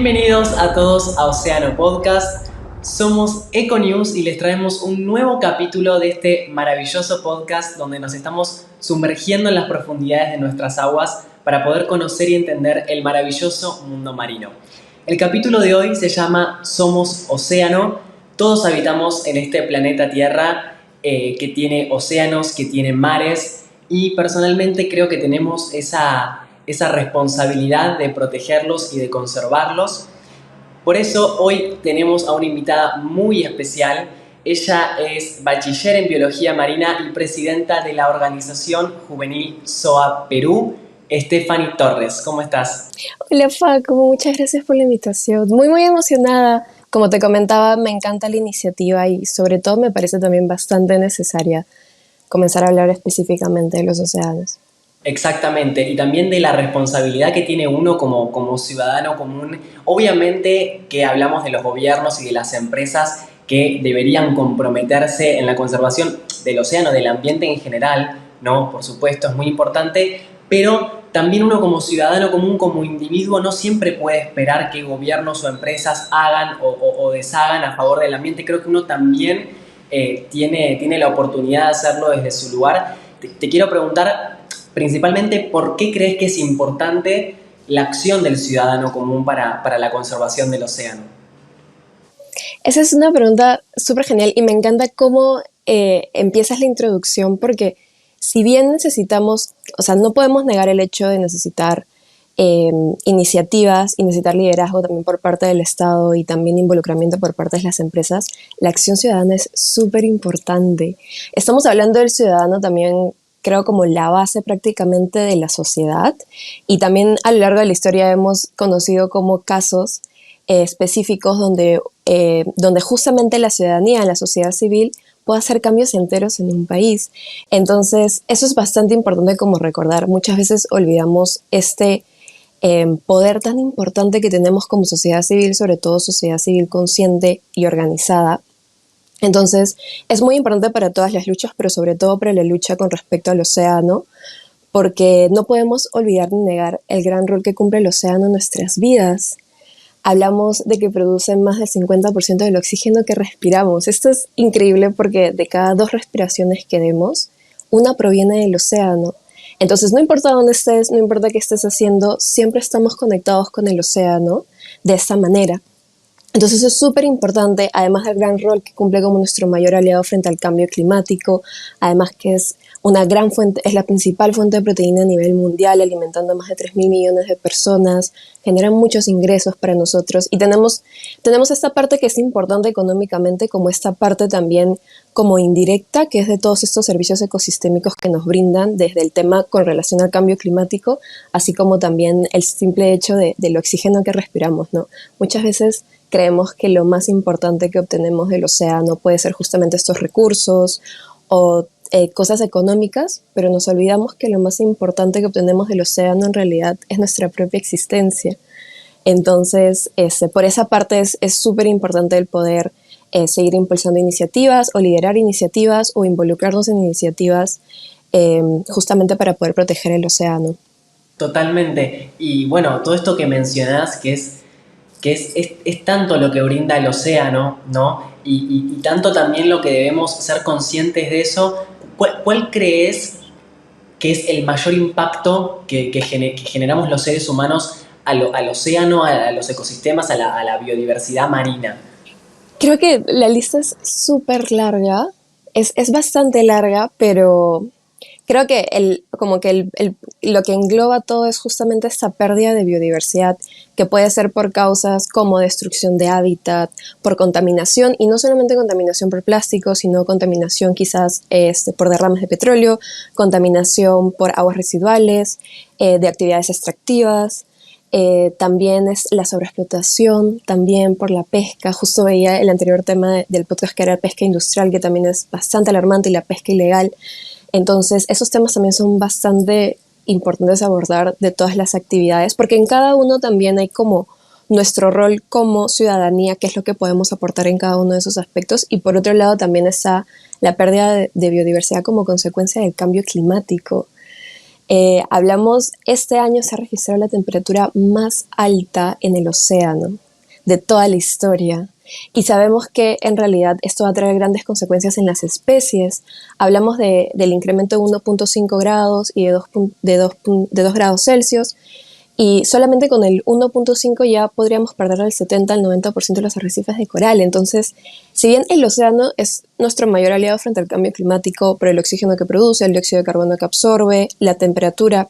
Bienvenidos a todos a Océano Podcast. Somos Econews y les traemos un nuevo capítulo de este maravilloso podcast donde nos estamos sumergiendo en las profundidades de nuestras aguas para poder conocer y entender el maravilloso mundo marino. El capítulo de hoy se llama Somos Océano. Todos habitamos en este planeta Tierra que tiene océanos, que tiene mares, y personalmente creo que tenemos esa responsabilidad de protegerlos y de conservarlos. Por eso hoy tenemos a una invitada muy especial. Ella es bachiller en Biología Marina y presidenta de la organización juvenil SOA Perú, Stephanie Torres. ¿Cómo estás? Hola Paco, muchas gracias por la invitación. Muy emocionada. Como te comentaba, me encanta la iniciativa y sobre todo me parece también bastante necesaria comenzar a hablar específicamente de los océanos. Exactamente, y también de la responsabilidad que tiene uno como ciudadano común. Obviamente que hablamos de los gobiernos y de las empresas que deberían comprometerse en la conservación del océano, del ambiente en general, ¿no? Por supuesto, es muy importante, pero también uno como ciudadano común, como individuo, no siempre puede esperar que gobiernos o empresas hagan o deshagan a favor del ambiente. Creo que uno también tiene la oportunidad de hacerlo desde su lugar. Te quiero preguntar, principalmente, ¿por qué crees que es importante la acción del ciudadano común para la conservación del océano? Esa es una pregunta súper genial y me encanta cómo empiezas la introducción porque si bien necesitamos, o sea, no podemos negar el hecho de necesitar iniciativas y necesitar liderazgo también por parte del Estado y también involucramiento por parte de las empresas, la acción ciudadana es súper importante. Estamos hablando del ciudadano también, creo, como la base prácticamente de la sociedad, y también a lo largo de la historia hemos conocido como casos específicos donde justamente la ciudadanía, la sociedad civil, puede hacer cambios enteros en un país. Entonces, eso es bastante importante como recordar. Muchas veces olvidamos este poder tan importante que tenemos como sociedad civil, sobre todo sociedad civil consciente y organizada. Entonces, es muy importante para todas las luchas, pero sobre todo para la lucha con respecto al océano, porque no podemos olvidar ni negar el gran rol que cumple el océano en nuestras vidas. Hablamos de que produce más del 50% del oxígeno que respiramos. Esto es increíble porque de cada 2 respiraciones que demos, una proviene del océano. Entonces, no importa dónde estés, no importa qué estés haciendo, siempre estamos conectados con el océano de esta manera. Entonces eso es súper importante, además del gran rol que cumple como nuestro mayor aliado frente al cambio climático, además que es una gran fuente, es la principal fuente de proteína a nivel mundial, alimentando a más de 3.000 millones de personas, genera muchos ingresos para nosotros y tenemos esta parte que es importante económicamente, como esta parte también como indirecta, que es de todos estos servicios ecosistémicos que nos brindan desde el tema con relación al cambio climático, así como también el simple hecho del oxígeno que respiramos, ¿no? Muchas veces creemos que lo más importante que obtenemos del océano puede ser justamente estos recursos o cosas económicas, pero nos olvidamos que lo más importante que obtenemos del océano en realidad es nuestra propia existencia. Entonces, por esa parte es súper importante el poder seguir impulsando iniciativas o liderar iniciativas o involucrarnos en iniciativas justamente para poder proteger el océano. Totalmente. Y bueno, todo esto que mencionás, que es tanto lo que brinda el océano, ¿no? Y tanto también lo que debemos ser conscientes de eso. ¿Cuál crees que es el mayor impacto que generamos los seres humanos al océano, a los ecosistemas, a la biodiversidad marina? Creo que la lista es súper larga, es bastante larga, pero creo que lo que engloba todo es justamente esta pérdida de biodiversidad, que puede ser por causas como destrucción de hábitat, por contaminación, y no solamente contaminación por plástico, sino contaminación quizás por derrames de petróleo, contaminación por aguas residuales, de actividades extractivas. También es la sobreexplotación, también por la pesca. Justo veía el anterior tema del podcast que era pesca industrial, que también es bastante alarmante, y la pesca ilegal. Entonces, esos temas también son bastante importantes a abordar de todas las actividades, porque en cada uno también hay como nuestro rol como ciudadanía, qué es lo que podemos aportar en cada uno de esos aspectos, y por otro lado también está la pérdida de biodiversidad como consecuencia del cambio climático. Hablamos, este año se ha registrado la temperatura más alta en el océano de toda la historia. Y sabemos que en realidad esto va a traer grandes consecuencias en las especies. Hablamos del incremento de 1,5 grados y de 2 grados Celsius. Y solamente con el 1,5 ya podríamos perder el 70 al 90% de los arrecifes de coral. Entonces, si bien el océano es nuestro mayor aliado frente al cambio climático por el oxígeno que produce, el dióxido de carbono que absorbe, la temperatura,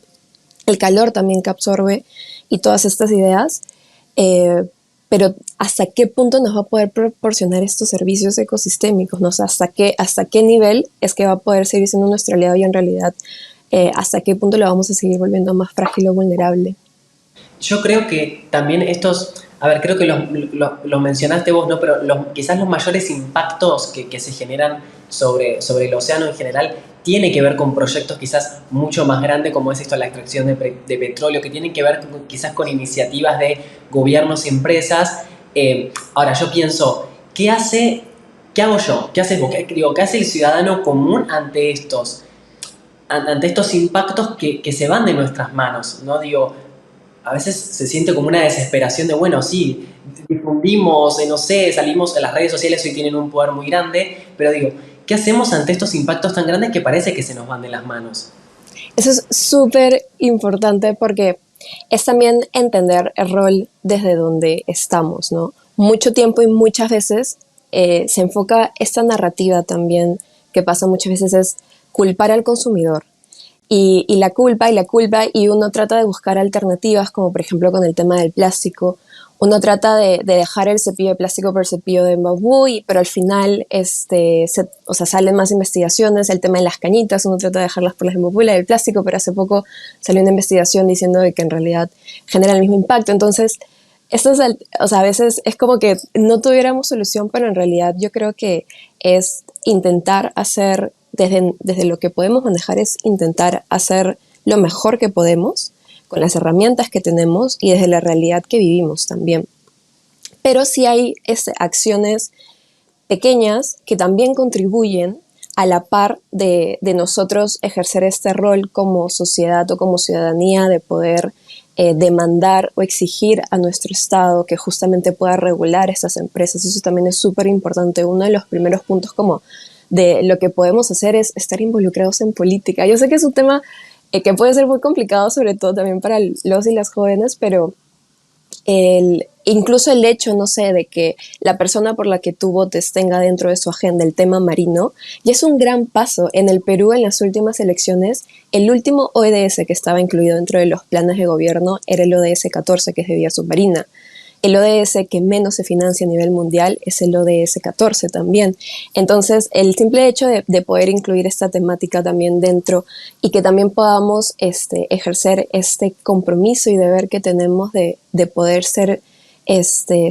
el calor también que absorbe y todas estas ideas, pero ¿hasta qué punto nos va a poder proporcionar estos servicios ecosistémicos? ¿No? O sea, ¿hasta qué nivel es que va a poder seguir siendo nuestro aliado y en realidad hasta qué punto lo vamos a seguir volviendo más frágil o vulnerable? Yo creo que también a ver, creo que los mencionaste vos, ¿no? Pero quizás los mayores impactos que se generan sobre el océano en general tiene que ver con proyectos quizás mucho más grandes como es esto, la extracción de petróleo, que tienen que ver quizás con iniciativas de gobiernos y empresas. Ahora, yo pienso, ¿qué hago yo? ¿Qué haces vos? ¿Qué hace el ciudadano común ante estos impactos que se van de nuestras manos? ¿No? Digo, a veces se siente como una desesperación de, bueno, sí, difundimos, no sé, salimos, las redes sociales hoy tienen un poder muy grande, pero digo, ¿qué hacemos ante estos impactos tan grandes que parece que se nos van de las manos? Eso es súper importante porque es también entender el rol desde donde estamos, ¿no? Mucho tiempo y muchas veces se enfoca esta narrativa también que pasa muchas veces es culpar al consumidor y la culpa y uno trata de buscar alternativas como por ejemplo con el tema del plástico. Uno trata de dejar el cepillo de plástico por el cepillo de bambú, pero al final o sea, salen más investigaciones, el tema de las cañitas, uno trata de dejarlas por las de bambú y la del plástico, pero hace poco salió una investigación diciendo de que en realidad genera el mismo impacto. Entonces, o sea, a veces es como que no tuviéramos solución, pero en realidad yo creo que es intentar hacer, desde lo que podemos manejar, es intentar hacer lo mejor que podemos con las herramientas que tenemos y desde la realidad que vivimos también. Pero sí hay acciones pequeñas que también contribuyen a la par de nosotros ejercer este rol como sociedad o como ciudadanía de poder demandar o exigir a nuestro Estado que justamente pueda regular estas empresas. Eso también es súper importante. Uno de los primeros puntos como de lo que podemos hacer es estar involucrados en política. Yo sé que es un tema que puede ser muy complicado, sobre todo también para los y las jóvenes, pero incluso el hecho, no sé, de que la persona por la que tú votes tenga dentro de su agenda el tema marino, ya es un gran paso. En el Perú, en las últimas elecciones, el último ODS que estaba incluido dentro de los planes de gobierno era el ODS 14, que es de vía submarina. El ODS que menos se financia a nivel mundial es el ODS 14 también. Entonces, el simple hecho de poder incluir esta temática también dentro y que también podamos ejercer este compromiso y deber que tenemos de poder ser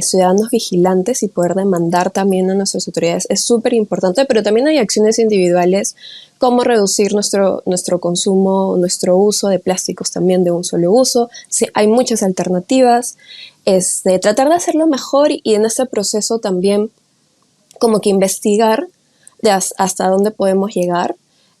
ciudadanos vigilantes y poder demandar también a nuestras autoridades es súper importante, pero también hay acciones individuales como reducir nuestro consumo, nuestro uso de plásticos también de un solo uso. Sí, hay muchas alternativas. Tratar de hacerlo mejor y en este proceso también como que investigar hasta dónde podemos llegar.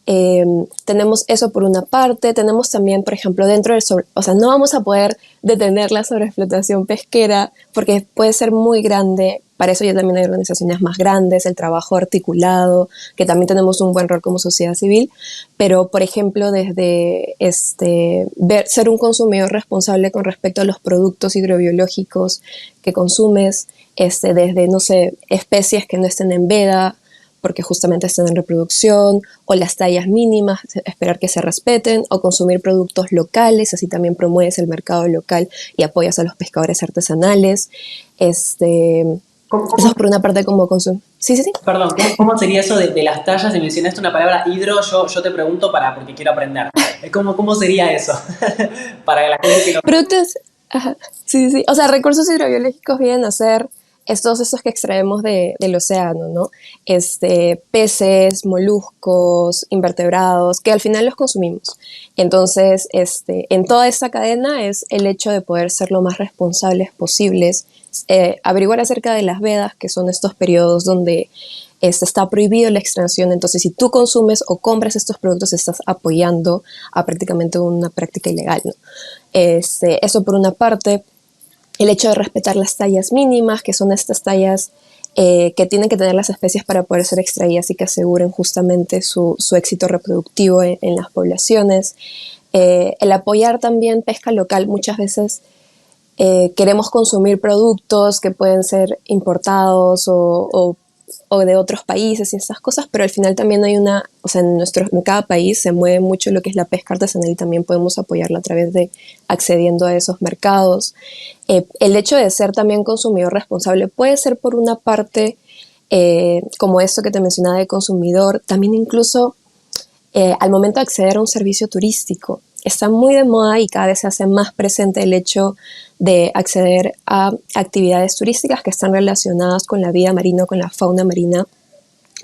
Tenemos eso por una parte, tenemos también, por ejemplo, o sea, no vamos a poder detener la sobreexplotación pesquera porque puede ser muy grande. Para eso ya también hay organizaciones más grandes, el trabajo articulado, que también tenemos un buen rol como sociedad civil, pero por ejemplo desde ser un consumidor responsable con respecto a los productos hidrobiológicos que consumes, desde, no sé, especies que no estén en veda, porque justamente están en reproducción, o las tallas mínimas, esperar que se respeten, o consumir productos locales, así también promueves el mercado local y apoyas a los pescadores artesanales. Eso es por una parte como consumo. Sí, sí, sí. Perdón, ¿cómo sería eso de las tallas? Si mencionaste una palabra hidro, yo te pregunto porque quiero aprender. ¿Cómo sería eso? Para la gente que no... Productos, ajá, sí, sí. O sea, recursos hidrobiológicos vienen a ser todos estos que extraemos del océano, ¿no? Peces, moluscos, invertebrados, que al final los consumimos. Entonces, en toda esta cadena es el hecho de poder ser lo más responsables posibles, averiguar acerca de las vedas, que son estos periodos donde está prohibido la extracción. Entonces, si tú consumes o compras estos productos, estás apoyando a prácticamente una práctica ilegal, ¿no? Eso por una parte. El hecho de respetar las tallas mínimas, que son estas tallas que tienen que tener las especies para poder ser extraídas y que aseguren justamente su éxito reproductivo en las poblaciones. El apoyar también pesca local. Muchas veces queremos consumir productos que pueden ser importados o de otros países y estas cosas, pero al final también hay o sea, en cada país se mueve mucho lo que es la pesca artesanal y también podemos apoyarla a través de accediendo a esos mercados. El hecho de ser también consumidor responsable puede ser por una parte, como esto que te mencionaba de consumidor, también incluso al momento de acceder a un servicio turístico. Está muy de moda y cada vez se hace más presente el hecho de acceder a actividades turísticas que están relacionadas con la vida marina, con la fauna marina,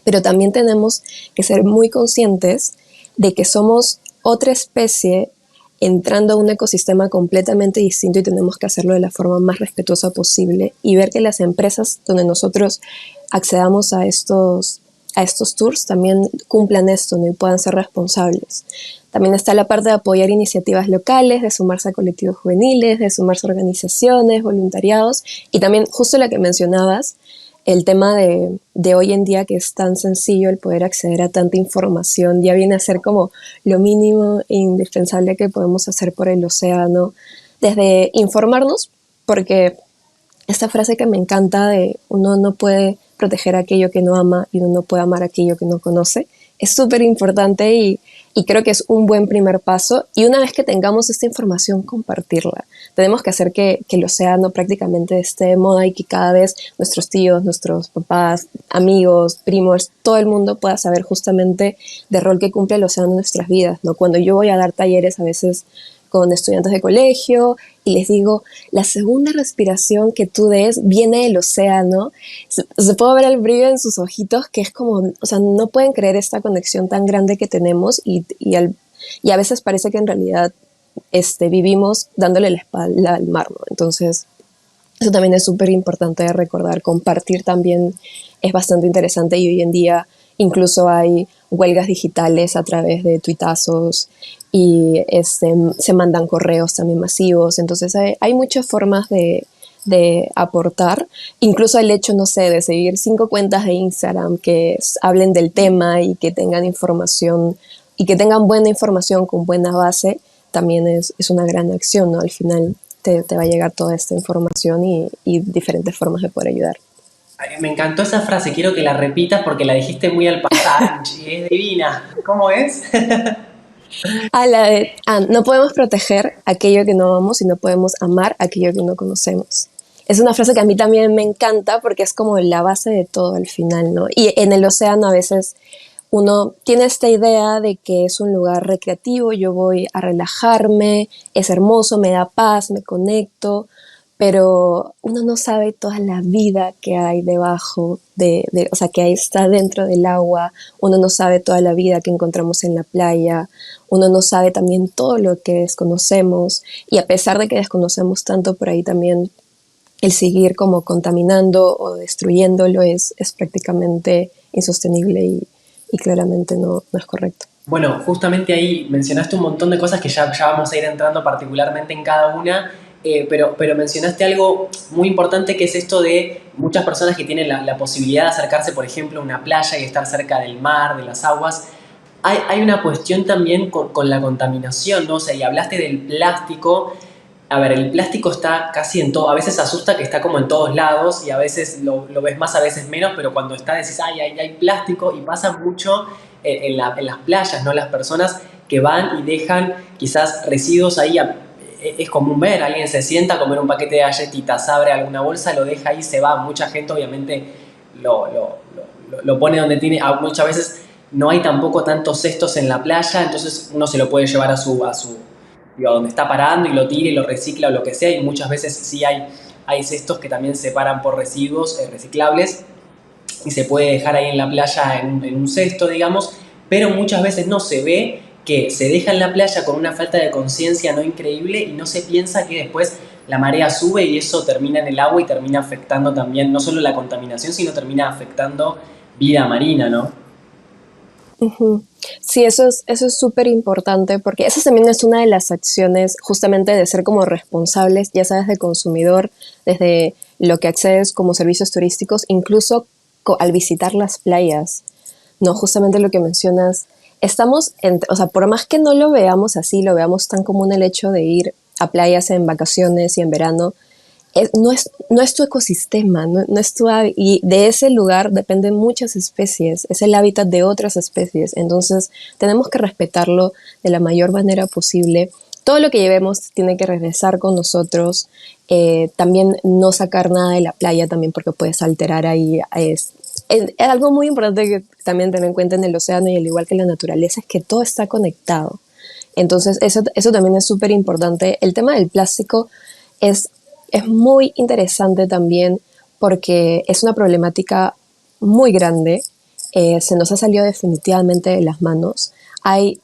pero también tenemos que ser muy conscientes de que somos otra especie entrando a un ecosistema completamente distinto y tenemos que hacerlo de la forma más respetuosa posible y ver que las empresas donde nosotros accedamos a estos tours también cumplan esto, ¿no? Y puedan ser responsables. También está la parte de apoyar iniciativas locales, de sumarse a colectivos juveniles, de sumarse a organizaciones, voluntariados y también justo la que mencionabas, el tema de hoy en día que es tan sencillo el poder acceder a tanta información, ya viene a ser como lo mínimo e indispensable que podemos hacer por el océano, desde informarnos, porque esta frase que me encanta de uno no puede proteger aquello que no ama y uno no puede amar aquello que no conoce, es súper importante y creo que es un buen primer paso. Y una vez que tengamos esta información, compartirla. Tenemos que hacer que el océano prácticamente esté de moda y que cada vez nuestros tíos, nuestros papás, amigos, primos, todo el mundo pueda saber justamente del rol que cumple el océano en nuestras vidas, ¿no? Cuando yo voy a dar talleres a veces con estudiantes de colegio y les digo, la segunda respiración que tú des viene del océano, se puede ver el brillo en sus ojitos, que es como, o sea, no pueden creer esta conexión tan grande que tenemos y a veces parece que en realidad vivimos dándole la espalda al mar, ¿no? Entonces, eso también es súper importante de recordar. Compartir también es bastante interesante y hoy en día incluso hay huelgas digitales a través de tuitazos y se mandan correos también masivos. Entonces hay muchas formas de aportar. Incluso el hecho, no sé, de seguir 5 cuentas de Instagram que hablen del tema y que tengan información y que tengan buena información con buena base, también es una gran acción, ¿no? Al final te va a llegar toda esta información y diferentes formas de poder ayudar. Ay, me encantó esa frase, quiero que la repitas porque la dijiste muy al pasar y es divina. ¿Cómo es? No podemos proteger aquello que no amamos y no podemos amar aquello que no conocemos. Es una frase que a mí también me encanta porque es como la base de todo al final, ¿no? Y en el océano a veces uno tiene esta idea de que es un lugar recreativo, yo voy a relajarme, es hermoso, me da paz, me conecto, pero uno no sabe toda la vida que hay debajo o sea, que ahí está dentro del agua, uno no sabe toda la vida que encontramos en la playa, uno no sabe también todo lo que desconocemos y a pesar de que desconocemos tanto por ahí también el seguir como contaminando o destruyéndolo es prácticamente insostenible y claramente no es correcto. Bueno, justamente ahí mencionaste un montón de cosas que ya vamos a ir entrando particularmente en cada una, pero mencionaste algo muy importante que es esto de muchas personas que tienen la posibilidad de acercarse, por ejemplo, a una playa y estar cerca del mar, de las aguas. Hay una cuestión también con la contaminación, ¿no? O sea, y hablaste del plástico. A ver, el plástico está casi en todo, a veces asusta que está como en todos lados y a veces lo ves más, a veces menos, pero cuando está decís, ay, hay plástico y pasa mucho en las playas, ¿no? Las personas que van y dejan quizás residuos ahí, es común ver, alguien se sienta a comer un paquete de galletitas, abre alguna bolsa, lo deja ahí, se va, mucha gente obviamente lo pone donde tiene, muchas veces no hay tampoco tantos cestos en la playa, entonces uno se lo puede llevar a donde está parando y lo tira y lo recicla o lo que sea, y muchas veces sí hay cestos que también separan por residuos reciclables y se puede dejar ahí en la playa en un cesto, digamos, pero muchas veces no se ve que se deja en la playa con una falta de conciencia no increíble y no se piensa que después la marea sube y eso termina en el agua y termina afectando también no solo la contaminación, sino termina afectando vida marina, ¿no? Ujú. Sí, eso es súper importante porque eso también es una de las acciones justamente de ser como responsables, ya sabes, de consumidor, desde lo que accedes como servicios turísticos, incluso al visitar las playas, ¿no? Justamente lo que mencionas, o sea, por más que no lo veamos así, lo veamos tan común el hecho de ir a playas en vacaciones y en verano, no es tu ecosistema, no es y de ese lugar dependen muchas especies, es el hábitat de otras especies, entonces tenemos que respetarlo de la mayor manera posible. Todo lo que llevemos tiene que regresar con nosotros, también no sacar nada de la playa también porque puedes alterar ahí. Es algo muy importante que también tener en cuenta en el océano y al igual que en la naturaleza es que todo está conectado. Entonces eso también es súper importante. El tema del plástico es es muy interesante también porque es una problemática muy grande, se nos ha salido definitivamente de las manos.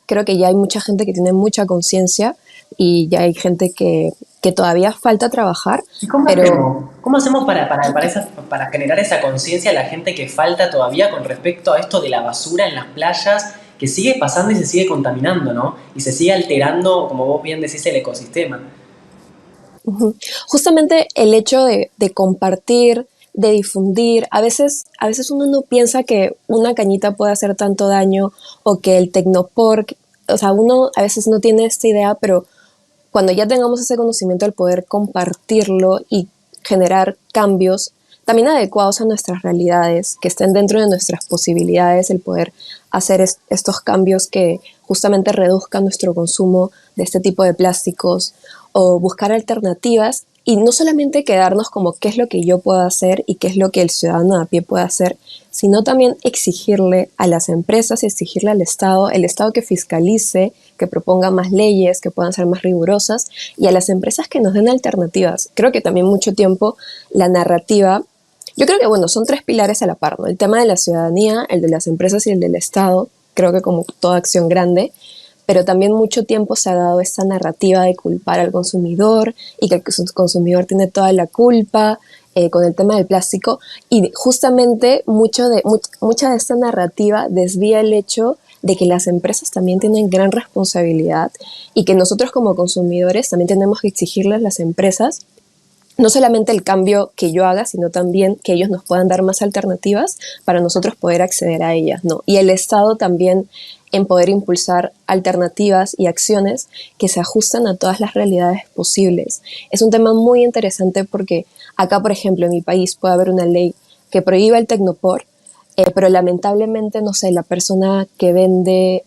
Creo que ya hay mucha gente que tiene mucha conciencia y ya hay gente que todavía falta trabajar, ¿Y cómo pero hacemos? ¿Cómo hacemos para generar esa conciencia a la gente que falta todavía con respecto a esto de la basura en las playas, que sigue pasando y se sigue contaminando, ¿no? Y se sigue alterando, como vos bien decís, el ecosistema. ujú, justamente el hecho de compartir, de difundir, a veces uno no piensa que una cañita puede hacer tanto daño o que el tecnopor, o sea, uno a veces no tiene esta idea, pero cuando ya tengamos ese conocimiento, el poder compartirlo y generar cambios también adecuados a nuestras realidades, que estén dentro de nuestras posibilidades, el poder hacer estos cambios que justamente reduzcan nuestro consumo de este tipo de plásticos o buscar alternativas y no solamente quedarnos como qué es lo que yo puedo hacer y qué es lo que el ciudadano a pie puede hacer, sino también exigirle a las empresas y exigirle al Estado, el Estado que fiscalice, que proponga más leyes, que puedan ser más rigurosas, y a las empresas que nos den alternativas. Creo que también mucho tiempo la narrativa, yo creo que bueno, son tres pilares a la par, ¿no? El tema de la ciudadanía, el de las empresas y el del Estado, creo que como toda acción grande, pero también mucho tiempo se ha dado esta narrativa de culpar al consumidor y que el consumidor tiene toda la culpa con el tema del plástico y justamente mucha de esta narrativa desvía el hecho de que las empresas también tienen gran responsabilidad y que nosotros como consumidores también tenemos que exigirles a las empresas no solamente el cambio que yo haga, sino también que ellos nos puedan dar más alternativas para nosotros poder acceder a ellas, ¿no? Y el Estado también en poder impulsar alternativas y acciones que se ajustan a todas las realidades posibles. Es un tema muy interesante porque acá, por ejemplo, en mi país puede haber una ley que prohíba el tecnopor, pero lamentablemente, no sé, la persona que vende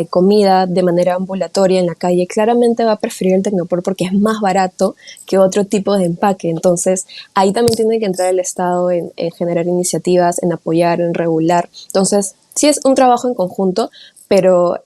comida de manera ambulatoria en la calle claramente va a preferir el Tecnopor porque es más barato que otro tipo de empaque. Entonces, ahí también tiene que entrar el Estado en generar iniciativas, en apoyar, en regular. Entonces, sí es un trabajo en conjunto, pero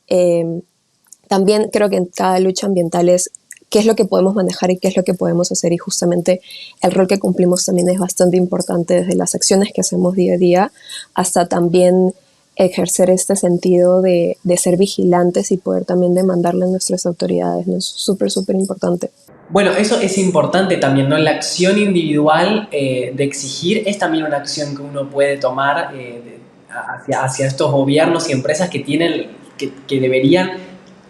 también creo que en cada lucha ambiental es qué es lo que podemos manejar y qué es lo que podemos hacer y justamente el rol que cumplimos también es bastante importante desde las acciones que hacemos día a día hasta también ejercer este sentido de ser vigilantes y poder también demandarle a nuestras autoridades, ¿no? Es súper, súper importante. Bueno, eso es importante también, ¿no? La acción individual de exigir es también una acción que uno puede tomar hacia estos gobiernos y empresas que que deberían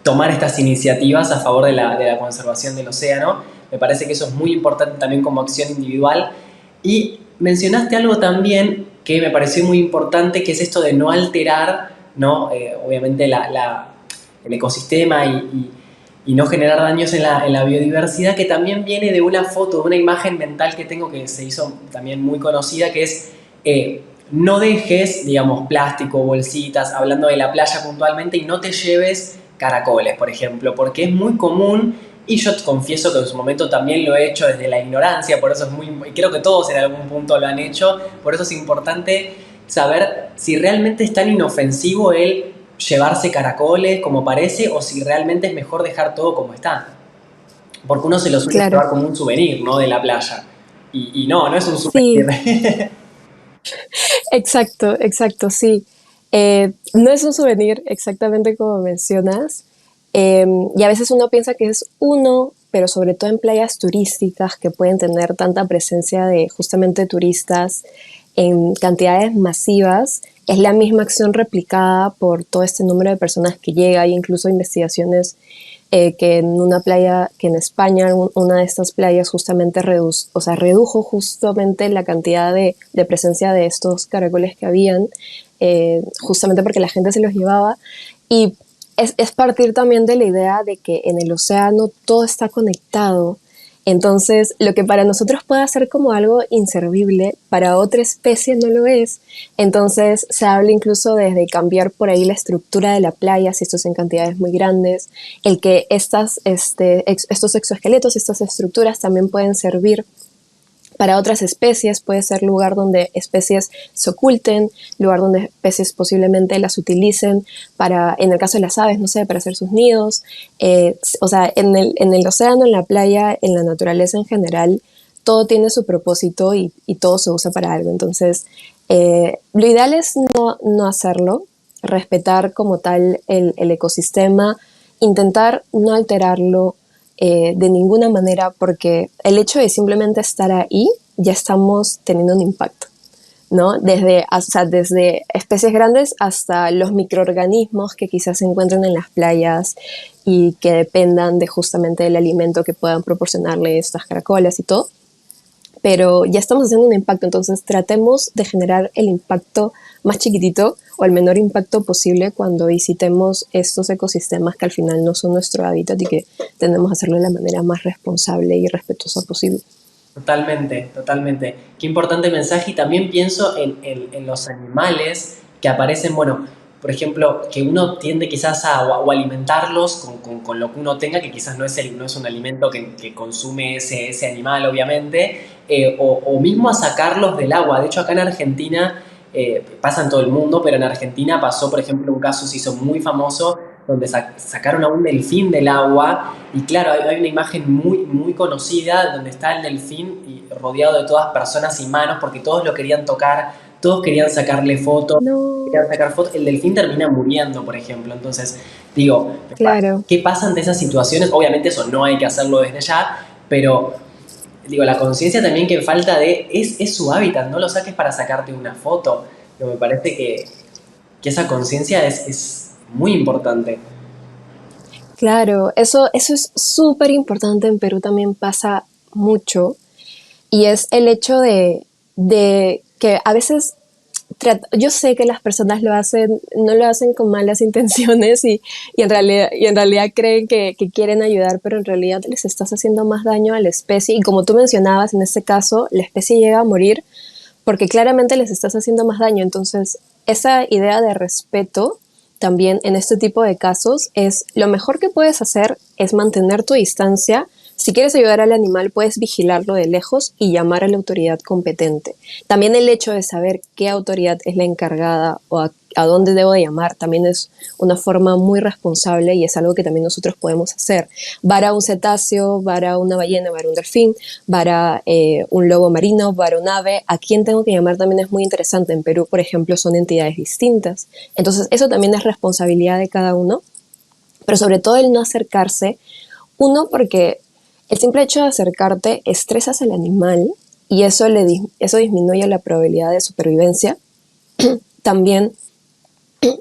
tomar estas iniciativas a favor de de la conservación del océano. Me parece que eso es muy importante también como acción individual. Y mencionaste algo también que me pareció muy importante, que es esto de no alterar, ¿no? Obviamente el ecosistema y no generar daños en en la biodiversidad, que también viene de una foto, de una imagen mental que tengo que se hizo también muy conocida, que es no dejes, digamos, plástico, bolsitas, hablando de la playa puntualmente, y no te lleves caracoles, por ejemplo, porque es muy común, y yo te confieso que en su momento también lo he hecho desde la ignorancia, por eso es muy, y creo que todos en algún punto lo han hecho, por eso es importante saber si realmente es tan inofensivo el llevarse caracoles como parece o si realmente es mejor dejar todo como está. Porque uno se lo suele Claro, llevar como un souvenir, ¿no? De la playa. Y no, no es un sí, souvenir. exacto, exacto, sí. No es un souvenir exactamente como mencionas. Y a veces uno piensa que es uno, pero sobre todo en playas turísticas que pueden tener tanta presencia de justamente turistas en cantidades masivas, es la misma acción replicada por todo este número de personas que llega. Hay incluso investigaciones que en una playa, que en España, una de estas playas justamente redujo justamente la cantidad de presencia de estos caracoles que habían, justamente porque la gente se los llevaba. Y es partir también de la idea de que en el océano todo está conectado. Entonces, lo que para nosotros puede ser como algo inservible, para otra especie no lo es. Entonces, se habla incluso desde cambiar por ahí la estructura de la playa, si esto es en cantidades muy grandes, el que estos exoesqueletos, estas estructuras también pueden servir para otras especies, puede ser lugar donde especies se oculten, lugar donde especies posiblemente las utilicen para, en el caso de las aves, no sé, para hacer sus nidos. O sea, en el océano, en la playa, en la naturaleza en general, todo tiene su propósito y todo se usa para algo. Entonces, lo ideal es no hacerlo, respetar como tal el ecosistema, intentar no alterarlo, de ninguna manera, porque el hecho de simplemente estar ahí ya estamos teniendo un impacto, ¿no? Desde especies grandes hasta los microorganismos que quizás se encuentren en las playas y que dependan de justamente del alimento que puedan proporcionarle estas caracolas y todo. Pero ya estamos haciendo un impacto, entonces tratemos de generar el impacto más chiquitito o el menor impacto posible cuando visitemos estos ecosistemas que al final no son nuestro hábitat y que tenemos que hacerlo de la manera más responsable y respetuosa posible. Totalmente, totalmente. Qué importante mensaje y también pienso en los animales que aparecen, bueno, por ejemplo, que uno tiende quizás o alimentarlos con lo que uno tenga, que quizás no es un alimento que consume ese animal, obviamente, o mismo a sacarlos del agua. De hecho, acá en Argentina, pasa en todo el mundo, pero en Argentina pasó, por ejemplo, un caso se hizo muy famoso donde sacaron a un delfín del agua y claro, hay una imagen muy, muy conocida donde está el delfín y rodeado de todas personas y manos porque todos lo querían tocar, todos querían sacarle fotos, No, querían sacar fotos, el delfín termina muriendo, por ejemplo. Entonces, digo, claro. ¿qué pasa ante esas situaciones? Obviamente eso no hay que hacerlo desde ya, pero digo, la conciencia también que falta es su hábitat, no lo saques para sacarte una foto. Pero me parece que esa conciencia es muy importante. Claro, eso es súper importante. En Perú también pasa mucho y es el hecho de que a veces yo sé que las personas no lo hacen con malas intenciones y en realidad creen que quieren ayudar, pero en realidad les estás haciendo más daño a la especie. Y como tú mencionabas, en este caso, la especie llega a morir porque claramente les estás haciendo más daño. Entonces, esa idea de respeto también en este tipo de casos es lo mejor que puedes hacer es mantener tu distancia. Si quieres ayudar al animal, puedes vigilarlo de lejos y llamar a la autoridad competente. También el hecho de saber qué autoridad es la encargada o a dónde debo de llamar también es una forma muy responsable y es algo que también nosotros podemos hacer. Vara un cetáceo, vara una ballena, vara un delfín, vara un lobo marino, vara un ave. ¿A quién tengo que llamar? También es muy interesante. En Perú, por ejemplo, son entidades distintas. Entonces, eso también es responsabilidad de cada uno, pero sobre todo el no acercarse. Uno, porque el simple hecho de acercarte estresas al animal y eso disminuye la probabilidad de supervivencia. También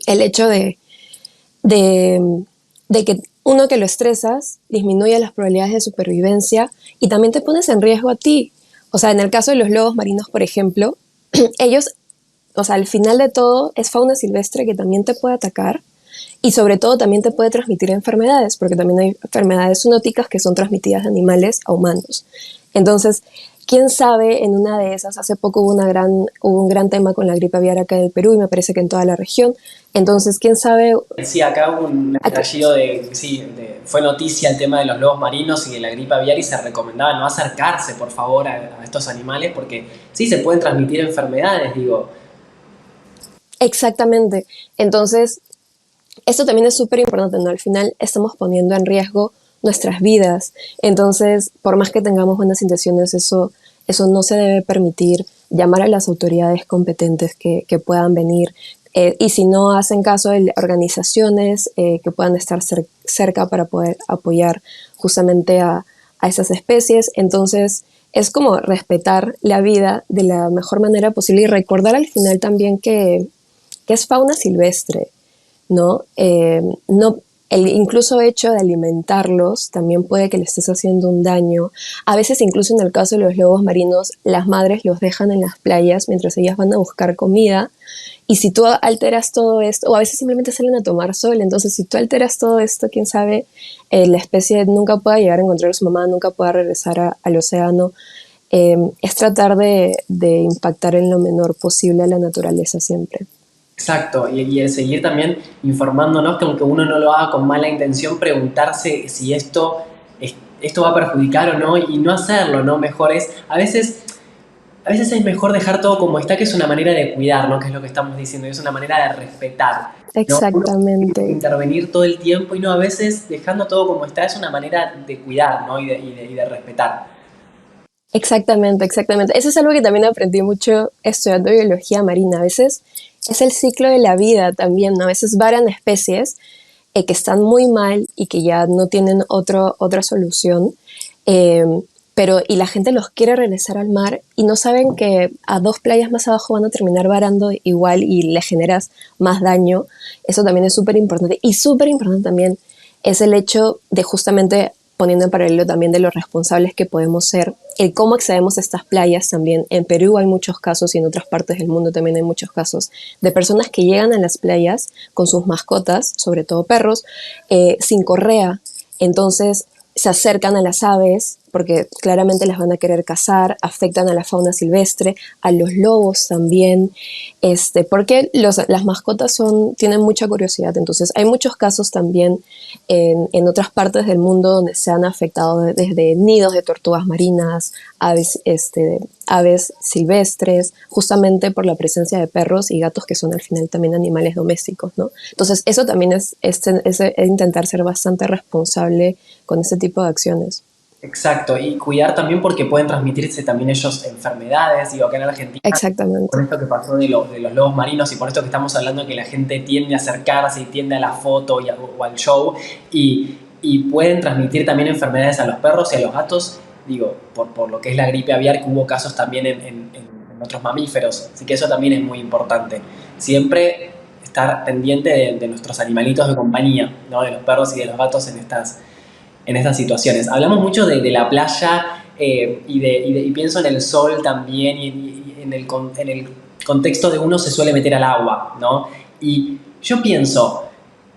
el hecho de, de que uno que lo estresas disminuye las probabilidades de supervivencia y también te pones en riesgo a ti. O sea, en el caso de los lobos marinos, por ejemplo, ellos, o sea, al final de todo es fauna silvestre que también te puede atacar y sobre todo también te puede transmitir enfermedades, porque también hay enfermedades zoonóticas que son transmitidas de animales a humanos. Entonces, quién sabe, en una de esas, hace poco hubo un gran tema con la gripe aviar acá en el Perú y me parece que en toda la región. Entonces, quién sabe. Sí, acá hubo un estallido fue noticia el tema de los lobos marinos y de la gripe aviar y se recomendaba no acercarse, por favor, a estos animales porque sí se pueden transmitir enfermedades, digo. Exactamente. Entonces, esto también es súper importante, ¿no? Al final estamos poniendo en riesgo nuestras vidas. Entonces, por más que tengamos buenas intenciones, eso no se debe permitir. Llamar a las autoridades competentes que puedan venir. Y si no hacen caso de organizaciones que puedan estar cerca para poder apoyar justamente a esas especies. Entonces, es como respetar la vida de la mejor manera posible y recordar al final también que que es fauna silvestre, ¿no? El incluso hecho de alimentarlos también puede que le estés haciendo un daño. A veces, incluso en el caso de los lobos marinos, las madres los dejan en las playas mientras ellas van a buscar comida. Y si tú alteras todo esto, o a veces simplemente salen a tomar sol, entonces si tú alteras todo esto, quién sabe, la especie nunca pueda llegar a encontrar a su mamá, nunca pueda regresar al océano. Es tratar de impactar en lo menor posible a la naturaleza siempre. Exacto, y el seguir también informándonos, que aunque uno no lo haga con mala intención, preguntarse si esto va a perjudicar o no y no hacerlo, ¿no? Mejor es, a veces es mejor dejar todo como está, que es una manera de cuidar, ¿no? Que es lo que estamos diciendo, y es una manera de respetar, ¿no? Uno tiene que Exactamente. intervenir todo el tiempo y no, a veces dejando todo como está es una manera de cuidar, ¿no? Y de respetar. Exactamente, exactamente. Eso es algo que también aprendí mucho estudiando biología marina. A veces es el ciclo de la vida también, ¿no? A veces varan especies que están muy mal y que ya no tienen otra solución, eh, pero y la gente los quiere regresar al mar y no saben que a 2 playas más abajo van a terminar varando igual y le generas más daño. Eso también es súper importante. Y súper importante también es el hecho de justamente poniendo en paralelo también de los responsables que podemos ser, el cómo accedemos a estas playas también. En Perú hay muchos casos y en otras partes del mundo también hay muchos casos de personas que llegan a las playas con sus mascotas, sobre todo perros, sin correa. Entonces se acercan a las aves porque claramente las van a querer cazar, afectan a la fauna silvestre, a los lobos también, porque las mascotas tienen mucha curiosidad. Entonces hay muchos casos también en otras partes del mundo donde se han afectado desde nidos de tortugas marinas, aves silvestres, justamente por la presencia de perros y gatos que son al final también animales domésticos, ¿no? Entonces eso también es intentar ser bastante responsable con este tipo de acciones. Exacto, y cuidar también porque pueden transmitirse también ellos enfermedades, digo, acá en Argentina, con Exactamente. esto que pasó de los lobos marinos y por esto que estamos hablando que la gente tiende a acercarse y tiende a la foto o al show y pueden transmitir también enfermedades a los perros y a los gatos, digo, por lo que es la gripe aviar, que hubo casos también en otros mamíferos, así que eso también es muy importante. Siempre estar pendiente de nuestros animalitos de compañía, ¿no? De los perros y de los gatos en estas situaciones. Hablamos mucho de la playa y pienso en el sol también y en el contexto de uno se suele meter al agua, ¿no? Y yo pienso,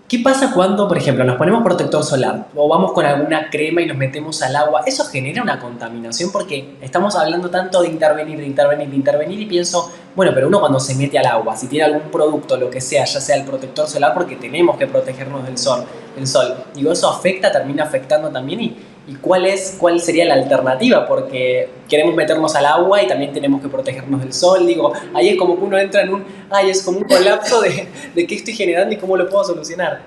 ¿qué pasa cuando, por ejemplo, nos ponemos protector solar o vamos con alguna crema y nos metemos al agua? Eso genera una contaminación porque estamos hablando tanto de intervenir, de intervenir, de intervenir y pienso, bueno, pero uno cuando se mete al agua, si tiene algún producto, lo que sea, ya sea el protector solar, porque tenemos que protegernos del sol. Digo, eso termina afectando también y cuál sería la alternativa, porque queremos meternos al agua y también tenemos que protegernos del sol. Digo, ahí es como que uno entra es como un colapso de qué estoy generando y cómo lo puedo solucionar.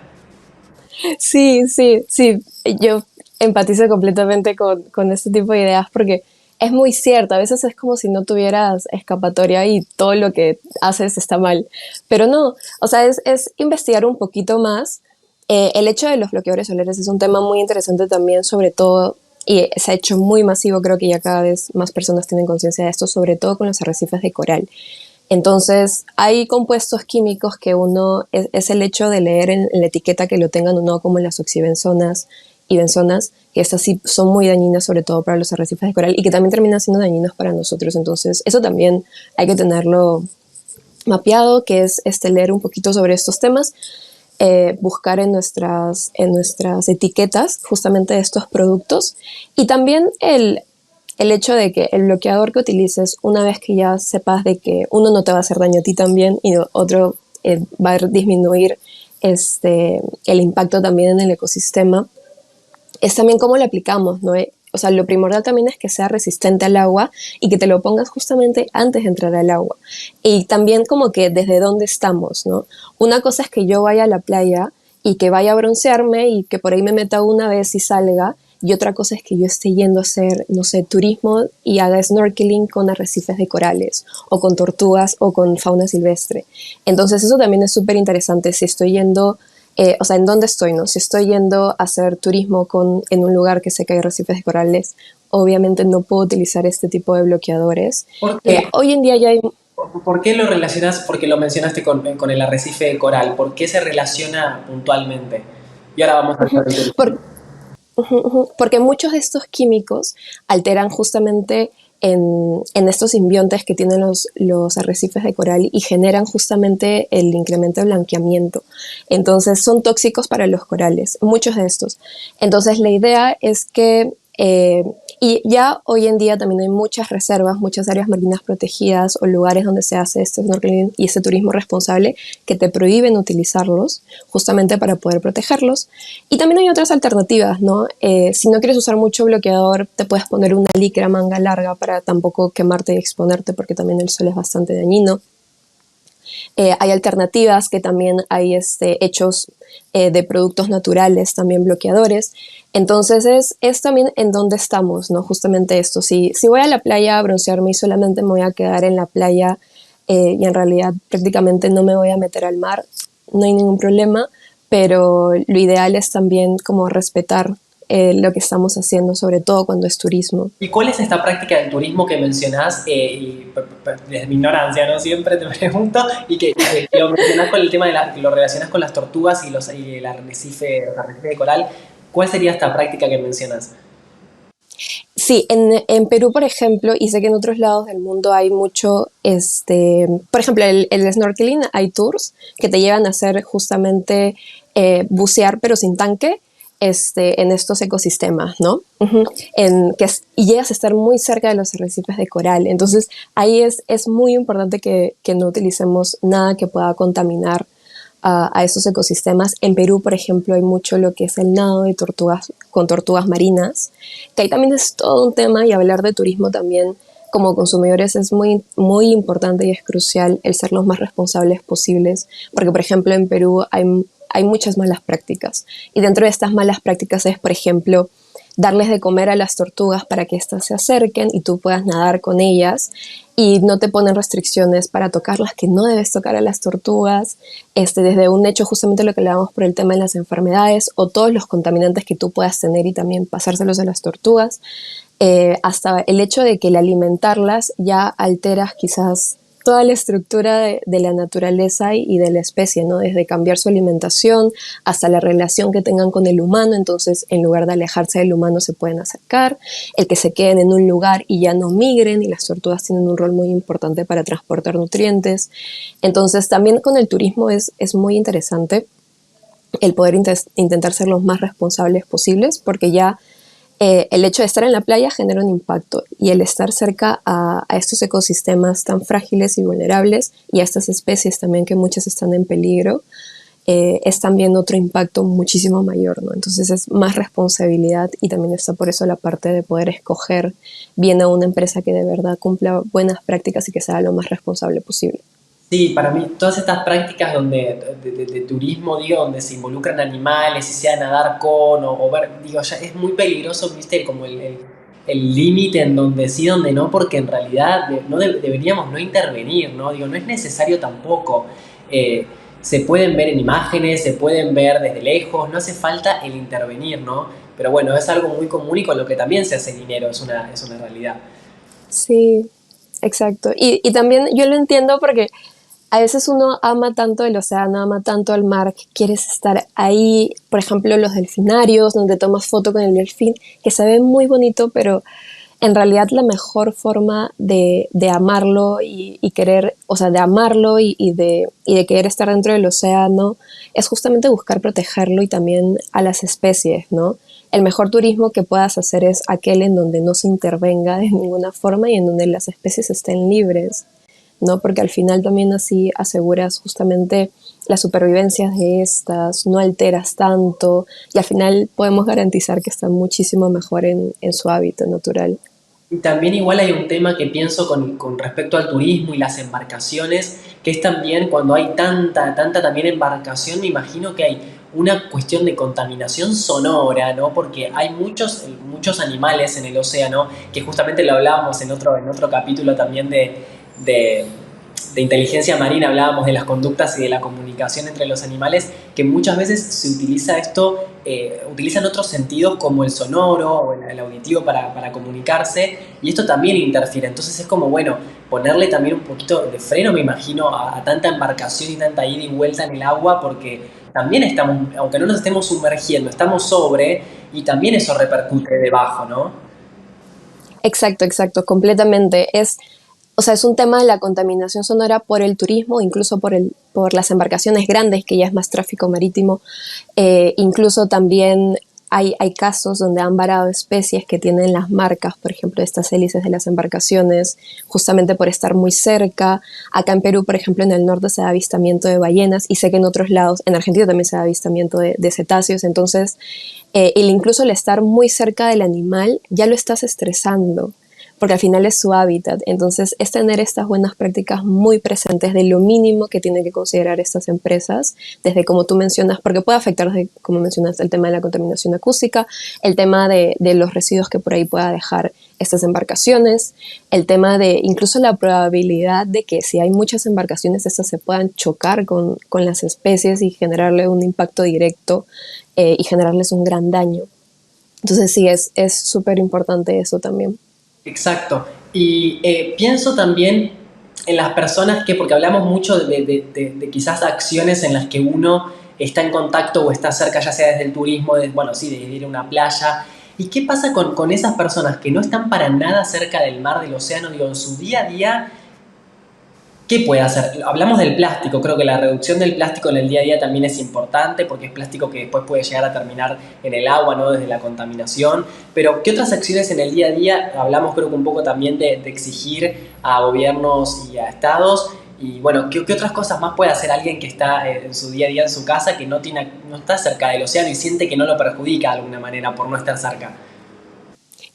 Sí, sí, sí. Yo empatizo completamente con este tipo de ideas porque es muy cierto. A veces es como si no tuvieras escapatoria y todo lo que haces está mal. Pero no, o sea, es investigar un poquito más. El hecho de los bloqueadores solares es un tema muy interesante también, sobre todo, y se ha hecho muy masivo, creo que ya cada vez más personas tienen conciencia de esto, sobre todo con los arrecifes de coral. Entonces, hay compuestos químicos que es el hecho de leer en la etiqueta que lo tengan o no, como las oxibenzonas y benzonas, que estas sí son muy dañinas, sobre todo para los arrecifes de coral, y que también terminan siendo dañinos para nosotros. Entonces, eso también hay que tenerlo mapeado, que es leer un poquito sobre estos temas, buscar en nuestras etiquetas justamente estos productos, y también el hecho de que el bloqueador que utilices, una vez que ya sepas de que uno no te va a hacer daño a ti también y otro va a disminuir el impacto también en el ecosistema, es también cómo lo aplicamos, ¿no? O sea, lo primordial también es que sea resistente al agua y que te lo pongas justamente antes de entrar al agua. Y también como que desde dónde estamos, ¿no? Una cosa es que yo vaya a la playa y que vaya a broncearme y que por ahí me meta una vez y salga. Y otra cosa es que yo esté yendo a hacer, no sé, turismo y haga snorkeling con arrecifes de corales o con tortugas o con fauna silvestre. Entonces eso también es súper interesante si estoy yendo, o sea, en dónde estoy, ¿no? Si estoy yendo a hacer turismo en un lugar que sé que hay arrecifes de corales, obviamente no puedo utilizar este tipo de bloqueadores. ¿Por qué? Hoy en día ya hay... ¿Por qué lo relacionas? Porque lo mencionaste con el arrecife de coral. ¿Por qué se relaciona puntualmente? Y ahora vamos a hablar del turismo. Por- Porque muchos de estos químicos alteran justamente en estos simbiontes que tienen los arrecifes de coral y generan justamente el incremento de blanqueamiento. Entonces son tóxicos para los corales, muchos de estos. Entonces la idea es que, y ya hoy en día también hay muchas reservas, muchas áreas marinas protegidas o lugares donde se hace este snorkeling y este turismo responsable que te prohíben utilizarlos justamente para poder protegerlos. Y también hay otras alternativas, ¿no? Si no quieres usar mucho bloqueador, te puedes poner una licra manga larga para tampoco quemarte y exponerte, porque también el sol es bastante dañino. Hay alternativas que también hay hechos de productos naturales, también bloqueadores. Entonces es también en dónde estamos, ¿no? Justamente esto. Si voy a la playa a broncearme y solamente me voy a quedar en la playa y en realidad prácticamente no me voy a meter al mar, no hay ningún problema, pero lo ideal es también como respetar lo que estamos haciendo, sobre todo cuando es turismo. ¿Y cuál es esta práctica del turismo que mencionás? Desde mi ignorancia, ¿no? Siempre te pregunto, y que lo mencionás con el tema que lo relacionás con las tortugas y el arrecife de coral. ¿Cuál sería esta práctica que mencionas? Sí, en Perú, por ejemplo, y sé que en otros lados del mundo hay mucho, por ejemplo, el snorkeling, hay tours que te llevan a hacer justamente bucear, pero sin tanque, en estos ecosistemas, ¿no? Y llegas a estar muy cerca de los arrecifes de coral. Entonces, ahí es muy importante que no utilicemos nada que pueda contaminar a esos ecosistemas. En Perú, por ejemplo, hay mucho lo que es el nado de tortugas con tortugas marinas, que ahí también es todo un tema y hablar de turismo también como consumidores es muy, muy importante y es crucial el ser los más responsables posibles, porque por ejemplo en Perú hay muchas malas prácticas y dentro de estas malas prácticas es, por ejemplo, darles de comer a las tortugas para que éstas se acerquen y tú puedas nadar con ellas y no te ponen restricciones para tocarlas, que no debes tocar a las tortugas, desde un hecho justamente lo que hablábamos por el tema de las enfermedades o todos los contaminantes que tú puedas tener y también pasárselos a las tortugas, hasta el hecho de que el alimentarlas ya alteras quizás toda la estructura de la naturaleza y de la especie, ¿no? Desde cambiar su alimentación hasta la relación que tengan con el humano, entonces en lugar de alejarse del humano se pueden acercar, el que se queden en un lugar y ya no migren, y las tortugas tienen un rol muy importante para transportar nutrientes. Entonces también con el turismo es muy interesante el poder intentar ser los más responsables posibles, porque ya el hecho de estar en la playa genera un impacto y el estar cerca a estos ecosistemas tan frágiles y vulnerables y a estas especies también que muchas están en peligro, es también otro impacto muchísimo mayor, ¿no? Entonces es más responsabilidad y también está por eso la parte de poder escoger bien a una empresa que de verdad cumpla buenas prácticas y que sea lo más responsable posible. Sí, para mí todas estas prácticas de turismo, digo, donde se involucran animales, y sea nadar con o ver, digo, ya es muy peligroso, viste, como el límite en donde sí, donde no, porque en realidad no deberíamos no intervenir, ¿no? Digo, no es necesario tampoco. Eh, Se pueden ver en imágenes, se pueden ver desde lejos, no hace falta el intervenir, ¿no? Pero bueno, es algo muy común y con lo que también se hace dinero, es una realidad. Sí, exacto. Y también yo lo entiendo porque a veces uno ama tanto el océano, ama tanto el mar, que quieres estar ahí, por ejemplo, los delfinarios, donde tomas foto con el delfín, que se ve muy bonito, pero en realidad la mejor forma de amarlo y querer, o sea, de amarlo y de querer estar dentro del océano es justamente buscar protegerlo y también a las especies, ¿no? El mejor turismo que puedas hacer es aquel en donde no se intervenga de ninguna forma y en donde las especies estén libres, ¿no? Porque al final también así aseguras justamente la supervivencia de estas, no alteras tanto y al final podemos garantizar que están muchísimo mejor en su hábitat natural. Y también igual hay un tema que pienso con respecto al turismo y las embarcaciones, que es también cuando hay tanta también embarcación, me imagino que hay una cuestión de contaminación sonora, ¿no? Porque hay muchos animales en el océano, que justamente lo hablábamos en otro capítulo también de, de inteligencia marina, hablábamos de las conductas y de la comunicación entre los animales, que muchas veces se utiliza esto, utilizan otros sentidos como el sonoro o el auditivo para comunicarse, y esto también interfiere. Entonces es como, bueno, ponerle también un poquito de freno, me imagino, a tanta embarcación y tanta ida y vuelta en el agua, porque también estamos, aunque no nos estemos sumergiendo, estamos sobre y también eso repercute debajo, ¿no? Exacto, exacto, completamente. O sea, es un tema de la contaminación sonora por el turismo, incluso por las embarcaciones grandes, que ya es más tráfico marítimo. Incluso también hay casos donde han varado especies que tienen las marcas, por ejemplo, de estas hélices de las embarcaciones, justamente por estar muy cerca. Acá en Perú, por ejemplo, en el norte se da avistamiento de ballenas, y sé que en otros lados, en Argentina también se da avistamiento de cetáceos. Entonces, incluso el estar muy cerca del animal ya lo estás estresando, porque al final es su hábitat. Entonces, es tener estas buenas prácticas muy presentes de lo mínimo que tienen que considerar estas empresas, desde como tú mencionas, porque puede afectar, desde, como mencionas, el tema de la contaminación acústica, el tema de los residuos que por ahí pueda dejar estas embarcaciones, el tema de incluso la probabilidad de que si hay muchas embarcaciones, estas se puedan chocar con las especies y generarle un impacto directo, y generarles un gran daño. Entonces sí, es súper importante eso también. Exacto. Y pienso también en las personas que, porque hablamos mucho de quizás acciones en las que uno está en contacto o está cerca, ya sea desde el turismo, bueno, sí, de ir a una playa. ¿Y qué pasa con esas personas que no están para nada cerca del mar, del océano, digo, en su día a día? ¿Qué puede hacer? Hablamos del plástico, creo que la reducción del plástico en el día a día también es importante porque es plástico que después puede llegar a terminar en el agua, ¿no? Desde la contaminación. Pero, ¿qué otras acciones en el día a día? Hablamos creo que un poco también de exigir a gobiernos y a estados. Y bueno, ¿qué otras cosas más puede hacer alguien que está en su día a día en su casa, que no está cerca del océano y siente que no lo perjudica de alguna manera por no estar cerca?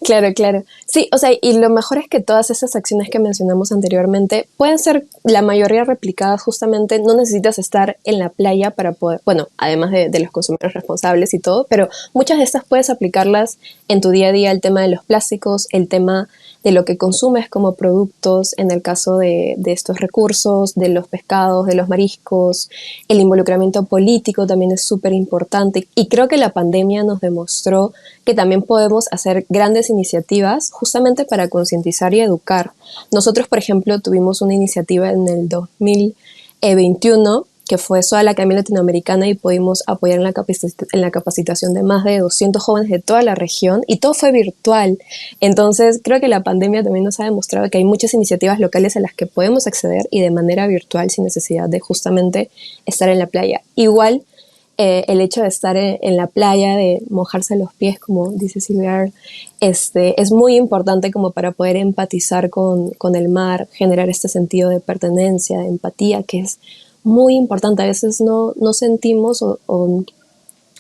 Claro, claro. Sí, o sea, y lo mejor es que todas esas acciones que mencionamos anteriormente pueden ser la mayoría replicadas justamente, no necesitas estar en la playa para poder, bueno, además de los consumidores responsables y todo, pero muchas de estas puedes aplicarlas en tu día a día, el tema de los plásticos, el tema de lo que consumes como productos, en el caso de estos recursos, de los pescados, de los mariscos, el involucramiento político también es súper importante, y creo que la pandemia nos demostró que también podemos hacer grandes iniciativas justamente para concientizar y educar. Nosotros, por ejemplo, tuvimos una iniciativa en el 2021 que fue Soda la Academia Latinoamericana, y pudimos apoyar en la capacitación de más de 200 jóvenes de toda la región, y todo fue virtual. Entonces, creo que la pandemia también nos ha demostrado que hay muchas iniciativas locales a las que podemos acceder y de manera virtual sin necesidad de justamente estar en la playa. Igual, el hecho de estar en la playa, de mojarse los pies, como dice Silvia, es muy importante como para poder empatizar con el mar, generar este sentido de pertenencia, de empatía, que es muy importante. A veces no sentimos o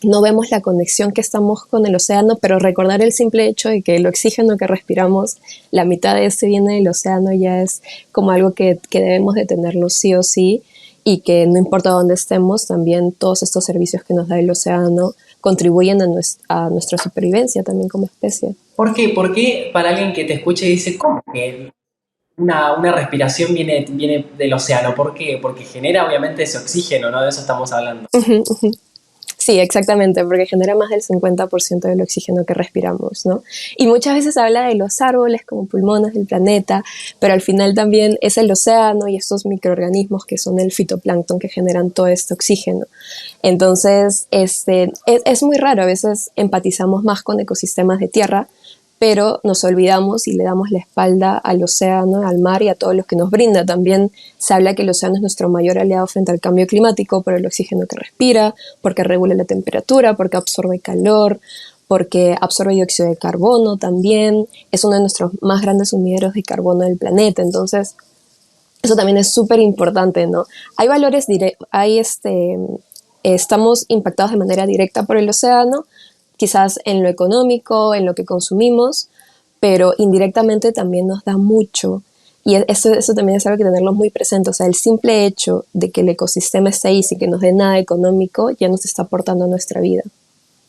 no vemos la conexión que estamos con el océano, pero recordar el simple hecho de que el oxígeno que respiramos, la mitad de ese viene del océano, ya es como algo que debemos de tenerlo sí o sí, y que no importa dónde estemos, también todos estos servicios que nos da el océano contribuyen a nuestra supervivencia también como especie. ¿Por qué? ¿Por qué para alguien que te escuche y dice, ¿cómo que una respiración viene del océano? ¿Por qué? Porque genera obviamente ese oxígeno, ¿no? De eso estamos hablando. Ujú, ujú. Sí, exactamente, porque genera más del 50% del oxígeno que respiramos, ¿no? Y muchas veces se habla de los árboles como pulmones del planeta, pero al final también es el océano y estos microorganismos que son el fitoplancton que generan todo este oxígeno. Entonces, es muy raro, a veces empatizamos más con ecosistemas de tierra, pero nos olvidamos y le damos la espalda al océano, al mar y a todo lo que nos brinda. También se habla que el océano es nuestro mayor aliado frente al cambio climático por el oxígeno que respira, porque regula la temperatura, porque absorbe calor, porque absorbe dióxido de carbono también. Es uno de nuestros más grandes sumideros de carbono del planeta. Entonces, eso también es súper importante, ¿no? Hay valores directos, estamos impactados de manera directa por el océano, quizás en lo económico, en lo que consumimos, pero indirectamente también nos da mucho. Y eso también es algo que tenerlo muy presente. O sea, el simple hecho de que el ecosistema esté ahí sin que nos dé nada económico ya nos está aportando a nuestra vida.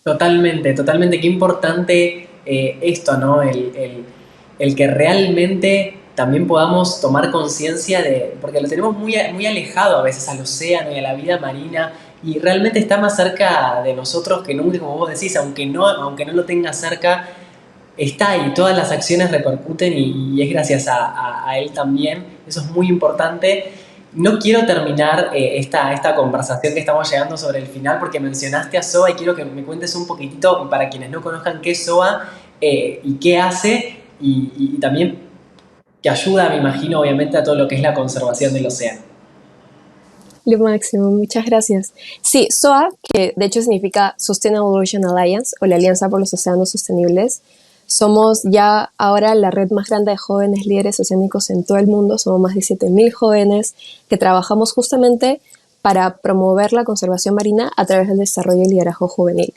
Totalmente, totalmente. Qué importante esto, ¿no? El que realmente también podamos tomar conciencia de, porque lo tenemos muy alejado a veces al océano y a la vida marina, y realmente está más cerca de nosotros que nunca, como vos decís, aunque no lo tenga cerca, está ahí, todas las acciones repercuten y es gracias a él también. Eso es muy importante. No quiero terminar esta conversación que estamos llegando sobre el final porque mencionaste a SOA y quiero que me cuentes un poquitito, para quienes no conozcan qué es SOA y qué hace y también que ayuda, me imagino, obviamente a todo lo que es la conservación del océano. Lo máximo, muchas gracias. Sí, SOA, que de hecho significa Sustainable Ocean Alliance o la Alianza por los Océanos Sostenibles, somos ya ahora la red más grande de jóvenes líderes oceánicos en todo el mundo. Somos más de 7.000 jóvenes que trabajamos justamente para promover la conservación marina a través del desarrollo y liderazgo juvenil.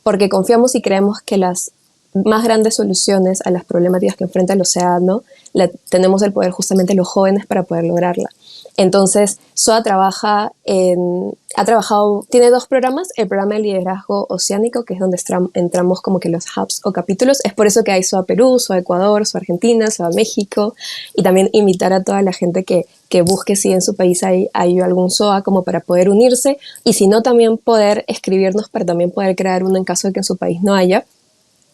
Porque confiamos y creemos que las más grandes soluciones a las problemáticas que enfrenta el océano tenemos el poder justamente los jóvenes para poder lograrla. Entonces, SOA tiene 2 programas, el programa de liderazgo oceánico, que es donde entramos como que los hubs o capítulos, es por eso que hay SOA Perú, SOA Ecuador, SOA Argentina, SOA México, y también invitar a toda la gente que busque si en su país hay algún SOA como para poder unirse, y si no, también poder escribirnos para también poder crear uno en caso de que en su país no haya.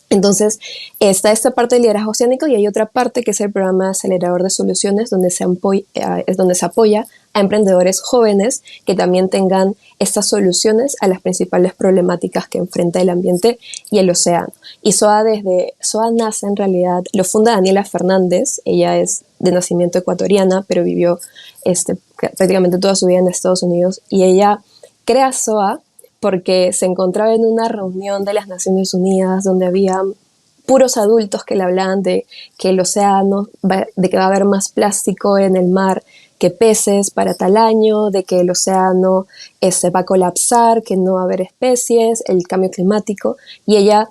Entonces, está esta parte del liderazgo oceánico y hay otra parte que es el programa Acelerador de Soluciones, donde se apoya a emprendedores jóvenes que también tengan estas soluciones a las principales problemáticas que enfrenta el ambiente y el océano. Y SOA nace en realidad, lo funda Daniela Fernández, ella es de nacimiento ecuatoriana, pero vivió prácticamente toda su vida en Estados Unidos, y ella crea SOA porque se encontraba en una reunión de las Naciones Unidas donde había puros adultos que le hablaban de que el océano, de que va a haber más plástico en el mar que peces para tal año, de que el océano se va a colapsar, que no va a haber especies, el cambio climático, y ella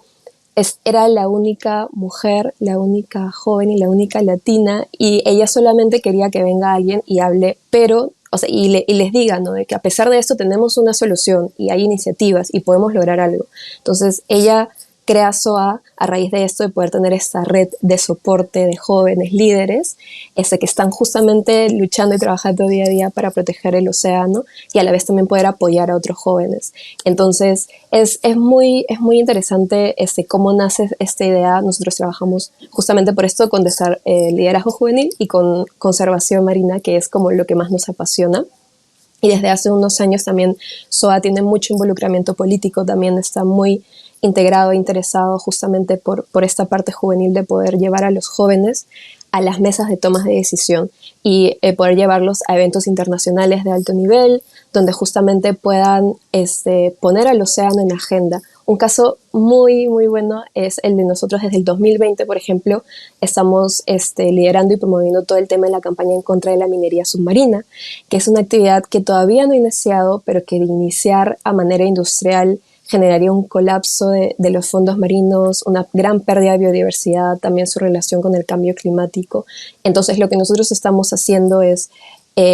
era la única mujer, la única joven y la única latina, y ella solamente quería que venga alguien y hable, pero y les diga, ¿no?, de que a pesar de esto tenemos una solución y hay iniciativas y podemos lograr algo. Entonces ella crea SOA a raíz de esto, de poder tener esta red de soporte de jóvenes líderes que están justamente luchando y trabajando día a día para proteger el océano y a la vez también poder apoyar a otros jóvenes. Entonces es muy interesante cómo nace esta idea. Nosotros trabajamos justamente por esto con liderazgo juvenil y con conservación marina, que es como lo que más nos apasiona. Y desde hace unos años también SOA tiene mucho involucramiento político, también está muy integrado e interesado justamente por esta parte juvenil de poder llevar a los jóvenes a las mesas de tomas de decisión y poder llevarlos a eventos internacionales de alto nivel, donde justamente puedan poner al océano en la agenda. Un caso muy, muy bueno es el de nosotros desde el 2020, por ejemplo, estamos liderando y promoviendo todo el tema de la campaña en contra de la minería submarina, que es una actividad que todavía no ha iniciado, pero que de iniciar a manera industrial generaría un colapso de los fondos marinos, una gran pérdida de biodiversidad, también su relación con el cambio climático. Entonces, lo que nosotros estamos haciendo es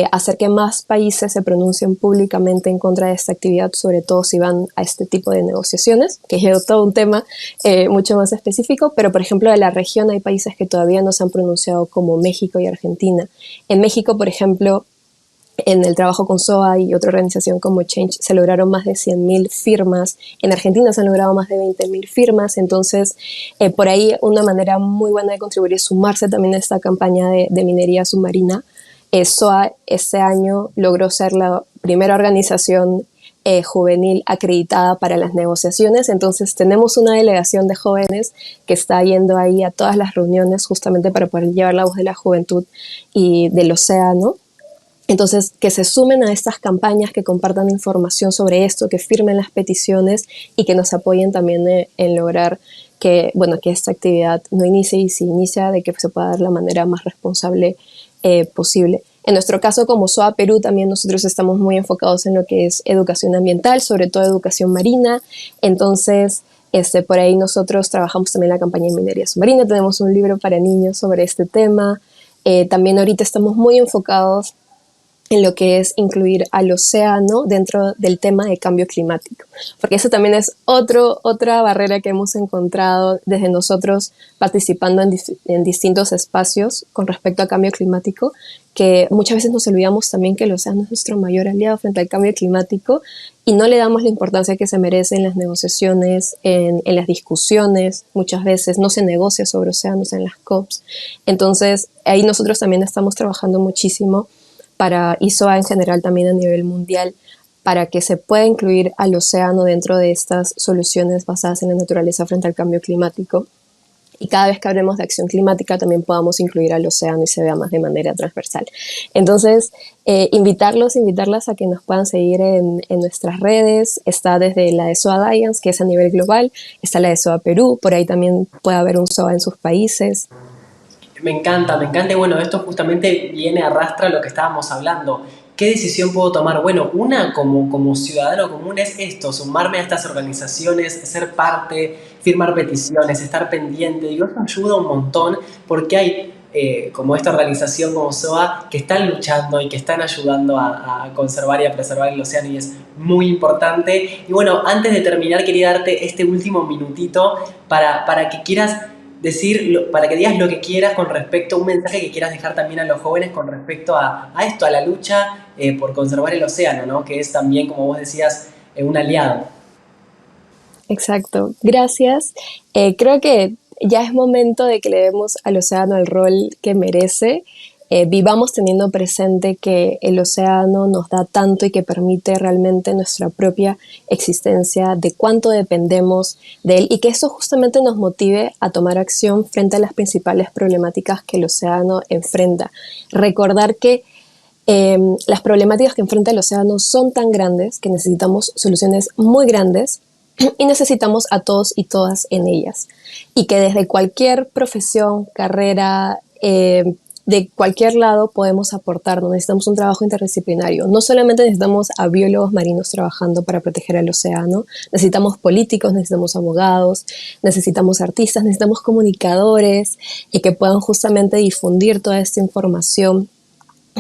hacer que más países se pronuncien públicamente en contra de esta actividad, sobre todo si van a este tipo de negociaciones, que es todo un tema mucho más específico, pero por ejemplo de la región hay países que todavía no se han pronunciado, como México y Argentina. En México, por ejemplo, en el trabajo con SOA y otra organización como Change se lograron más de 100.000 firmas. En Argentina se han logrado más de 20.000 firmas. Entonces, por ahí una manera muy buena de contribuir es sumarse también a esta campaña de minería submarina. SOA este año logró ser la primera organización juvenil acreditada para las negociaciones. Entonces, tenemos una delegación de jóvenes que está yendo ahí a todas las reuniones justamente para poder llevar la voz de la juventud y del océano. Entonces, que se sumen a estas campañas, que compartan información sobre esto, que firmen las peticiones y que nos apoyen también en lograr que esta actividad no inicie, y si inicia, de que se pueda dar de la manera más responsable posible. En nuestro caso, como SOA Perú, también nosotros estamos muy enfocados en lo que es educación ambiental, sobre todo educación marina. Entonces, por ahí nosotros trabajamos también en la campaña de minería submarina, tenemos un libro para niños sobre este tema. También ahorita estamos muy enfocados en lo que es incluir al océano dentro del tema de cambio climático, porque eso también es otra barrera que hemos encontrado desde nosotros participando en distintos espacios con respecto a cambio climático, que muchas veces nos olvidamos también que el océano es nuestro mayor aliado frente al cambio climático y no le damos la importancia que se merece en las negociaciones, en las discusiones. Muchas veces no se negocia sobre océanos en las COPs. Entonces, ahí nosotros también estamos trabajando muchísimo para ISOA en general, también a nivel mundial, para que se pueda incluir al océano dentro de estas soluciones basadas en la naturaleza frente al cambio climático. Y cada vez que hablemos de acción climática también podamos incluir al océano y se vea más de manera transversal. Entonces, invitarlas a que nos puedan seguir en nuestras redes. Está desde la de SOA Alliance, que es a nivel global, está la de SOA Perú, por ahí también puede haber un SOA en sus países. Me encanta, y bueno, esto justamente viene, arrastra lo que estábamos hablando. ¿Qué decisión puedo tomar? Bueno, una como ciudadano común es esto, sumarme a estas organizaciones, ser parte, firmar peticiones, estar pendiente. Digo, eso ayuda un montón porque hay como esta organización como SOA que están luchando y que están ayudando a conservar y a preservar el océano y es muy importante. Y bueno, antes de terminar quería darte este último minutito para que quieras para que digas lo que quieras con respecto a un mensaje que quieras dejar también a los jóvenes con respecto a esto, a la lucha por conservar el océano, ¿no? Que es también, como vos decías, un aliado. Exacto, gracias. Creo que ya es momento de que le demos al océano el rol que merece. Vivamos teniendo presente que el océano nos da tanto y que permite realmente nuestra propia existencia, de cuánto dependemos de él y que eso justamente nos motive a tomar acción frente a las principales problemáticas que el océano enfrenta. Recordar que las problemáticas que enfrenta el océano son tan grandes que necesitamos soluciones muy grandes y necesitamos a todos y todas en ellas. Y que desde cualquier profesión, carrera, de cualquier lado podemos aportar, no necesitamos un trabajo interdisciplinario. No solamente necesitamos a biólogos marinos trabajando para proteger el océano, necesitamos políticos, necesitamos abogados, necesitamos artistas, necesitamos comunicadores y que puedan justamente difundir toda esta información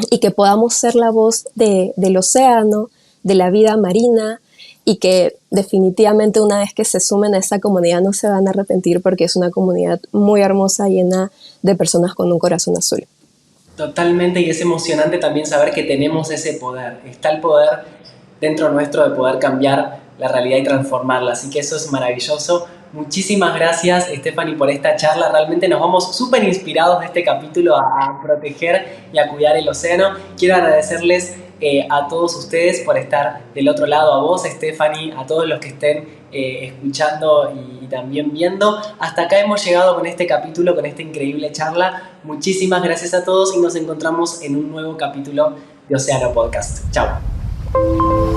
y que podamos ser la voz del océano, de la vida marina y que definitivamente una vez que se sumen a esta comunidad no se van a arrepentir porque es una comunidad muy hermosa, llena de personas con un corazón azul. Totalmente, y es emocionante también saber que tenemos ese poder. Está el poder dentro nuestro de poder cambiar la realidad y transformarla, así que eso es maravilloso. Muchísimas gracias, Stephanie, por esta charla. Realmente nos vamos súper inspirados de este capítulo a proteger y a cuidar el océano. Quiero agradecerles a todos ustedes por estar del otro lado, a vos, Stephanie, a todos los que estén escuchando y también viendo. Hasta acá hemos llegado con este capítulo, con esta increíble charla. Muchísimas gracias a todos y nos encontramos en un nuevo capítulo de Océano Podcast. Chao.